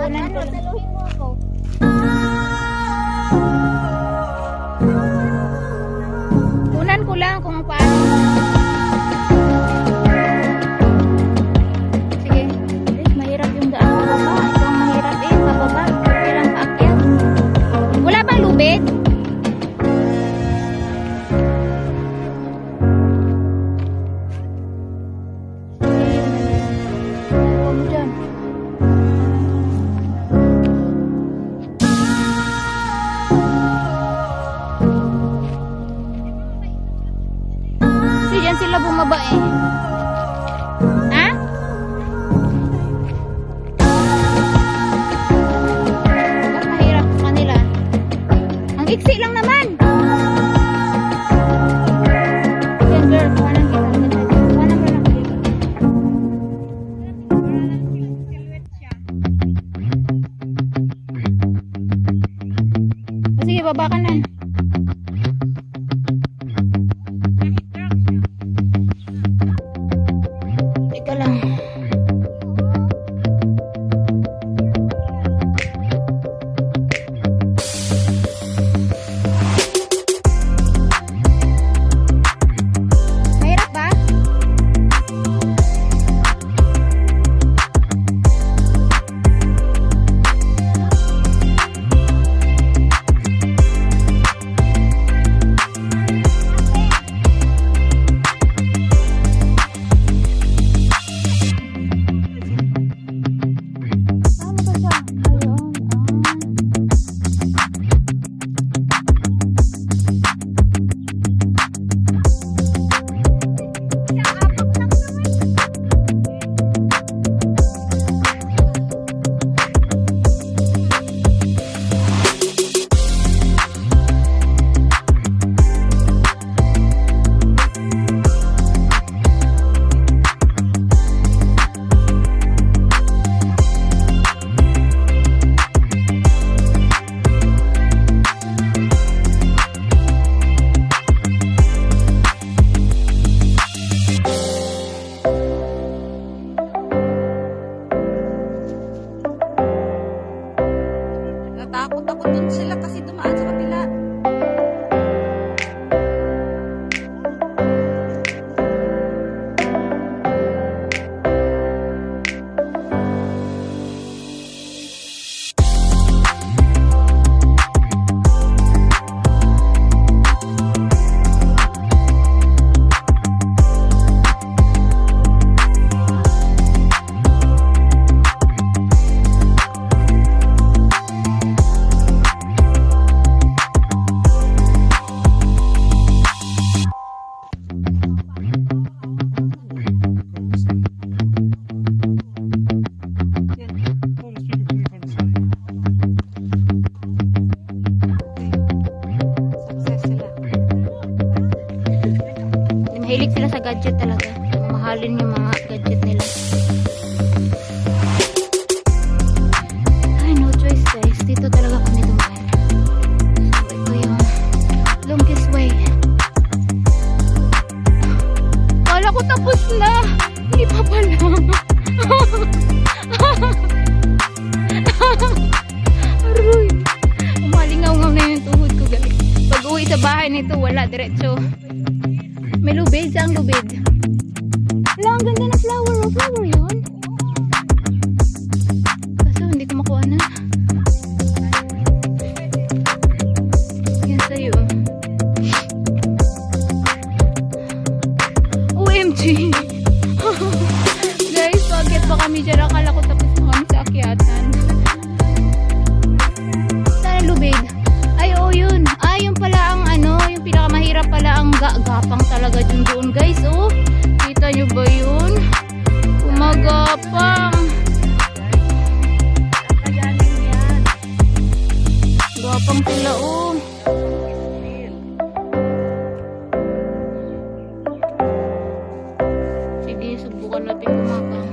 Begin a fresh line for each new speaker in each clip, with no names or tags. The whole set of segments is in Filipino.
Kunan ko lang.
Saluhin mo ako.
Kunan ko lang kung paano. Sige. Guys, mahirap yung daan pababa. Ito ang mahirap eh. Pababa. Kailang paakyat. Wala bang lubid? Diyan sila bumaba eh. Ha? Mas mahirap sa kanila. Ang iksi lang naman. Yan girl, kuhanan kita. Kuhanan mo lang kita. Sige, baba ka na. Teka lang. Mahirap ba?
Natakot ako dun sila kasi dumaan sa kabila.
Mahilig sila sa gadget talaga. Mamahalin yung mga gadget nila. Ay, no choice guys. Dito talaga kami dumaan. So, ito yung longest way. Kala ko tapos na. Hindi pa pala. Aroy. Umalingaw-ngaw na yung tuhod ko guys. Pag uwi sa bahay nito, wala. Diretso. May lubid. Saan lubid? Wala, ang ganda ng flower. Oh, flower yun. Kaso hindi ko makuha na. Yan sa'yo. OMG. Guys, pagkat pa kami dyan. Akala ko tapos na kami sa akyatan. Saan ang lubid? Ay, oo yun. Ay, yung pala ang ano, yung pinakamahirap pala ang gapang talaga dun doon guys. Oh, kita nyo ba yun? Kumagapang. Gapang sila oh. Sige, subukan natin kumapang.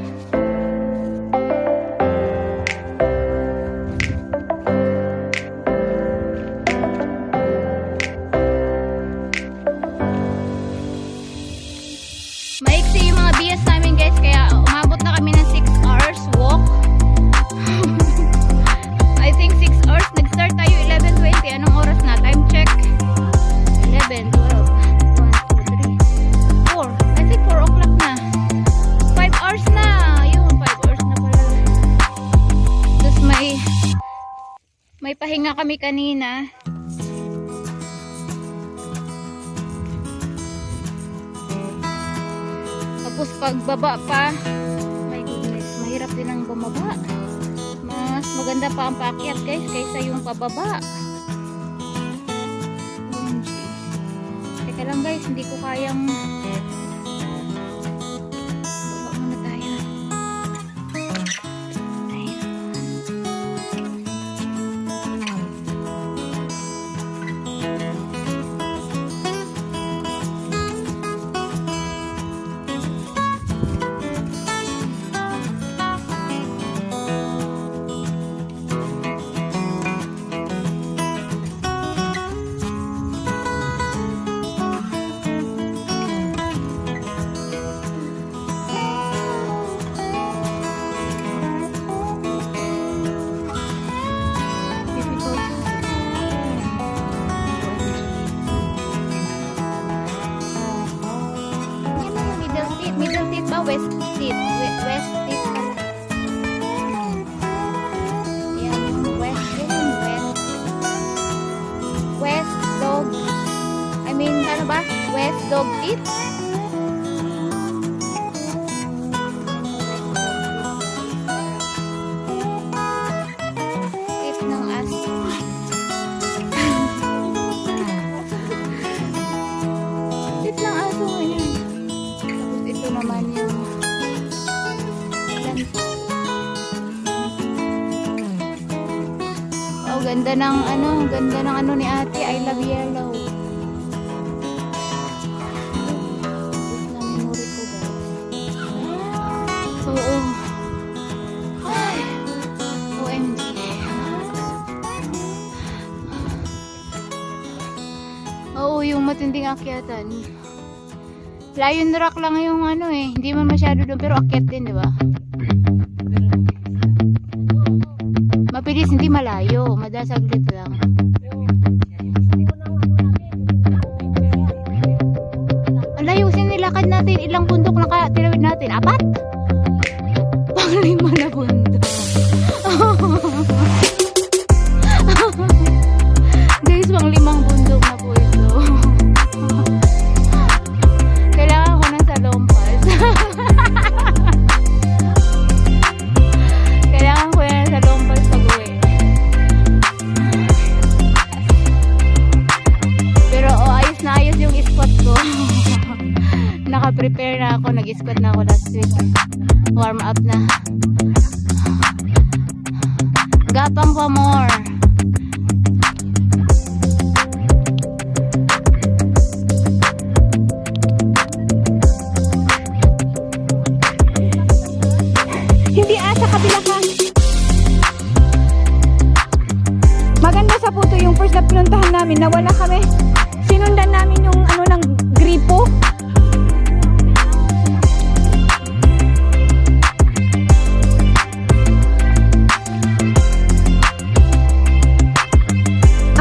Maiksi yung mga bias namin guys, kaya umabot na kami ng 6 hours walk. May pahinga kami kanina. Tapos pagbaba pa, my goodness, mahirap din ang bumaba. Mas maganda pa ang paakyat guys kaysa yung pababa. OMG. Teka lang guys, hindi ko kayang baba muna tayo. Middle seat ba? West seat. West seat pala. Yan yung west. Yan yung west. West dog. I mean, ano ba? West dog seat. Seat ng aso. Seat ng aso ngayon. Ito naman yung lantau. Oh, ganda ng ano ni ate. I love yellow. Ito na memory ko guys. Oo. Ay, OMG. Oo, yung matinding akyatan. Lion Rock lang yung ano eh. Hindi man masyado doon pero akyat din, di ba? Mabilis, hindi malayo. Madasaglit lang. Ang layusin nilakad natin. Ilang bundok na tinawid natin? 4? Pang-5 na bundok. Guys, pang-5 bundok na po ito. Kailangan ko yan sa lompas pag-uwi. Pero ayos na ayos yung squat ko. Naka-prepare na ako. Nag-squat na ako last week. Warm up na. Gapang pa more. Hindi sa kabila ka. Maganda sa puto yung first na pinuntahan namin. Nawala kami. Sinundan namin yung ano ng gripo.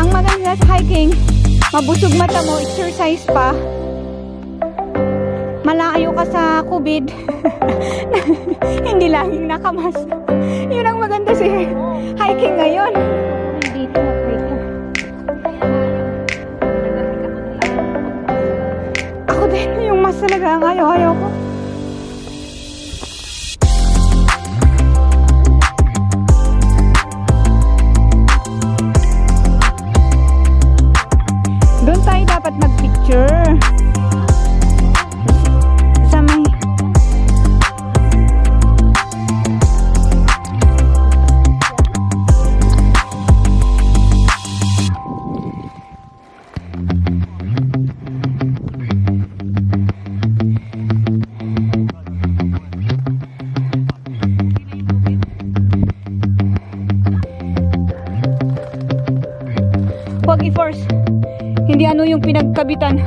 Ang maganda sa hiking, mabusog mata mo, exercise pa. Malayo ka sa COVID. Hindi laging nakamas. Yun ang maganda sa hiking ngayon. Dito na pwede. Ako din, yung mas talaga ang ayaw ko. Doon tayo dapat mag-picture. Huwag i-force. Hindi ano yung pinagkabitan.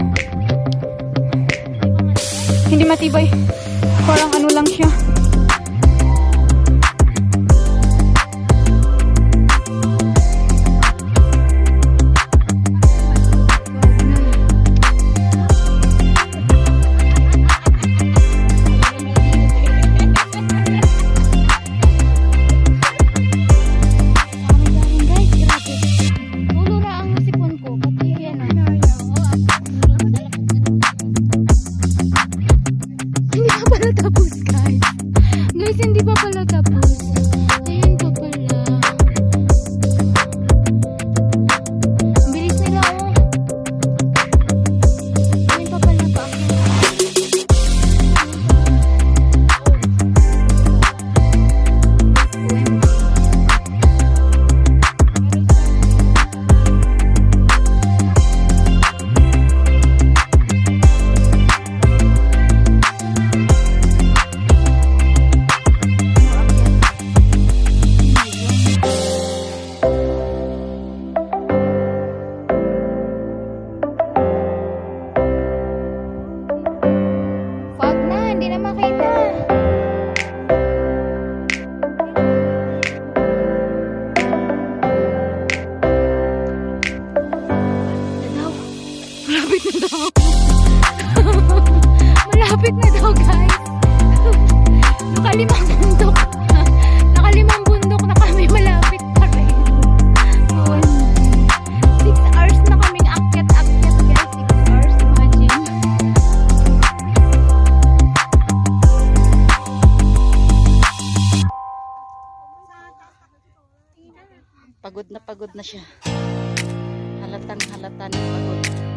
Hindi matibay. Parang ano lang siya. Guys, grabe. nakalimang bundok. Nakalimang bundok na kami, malapit pa rin. OMG. 6 hours na kaming akyat-akyat guys. 6 hours, imagine. Pagod na siya. Halatang halata na pagod.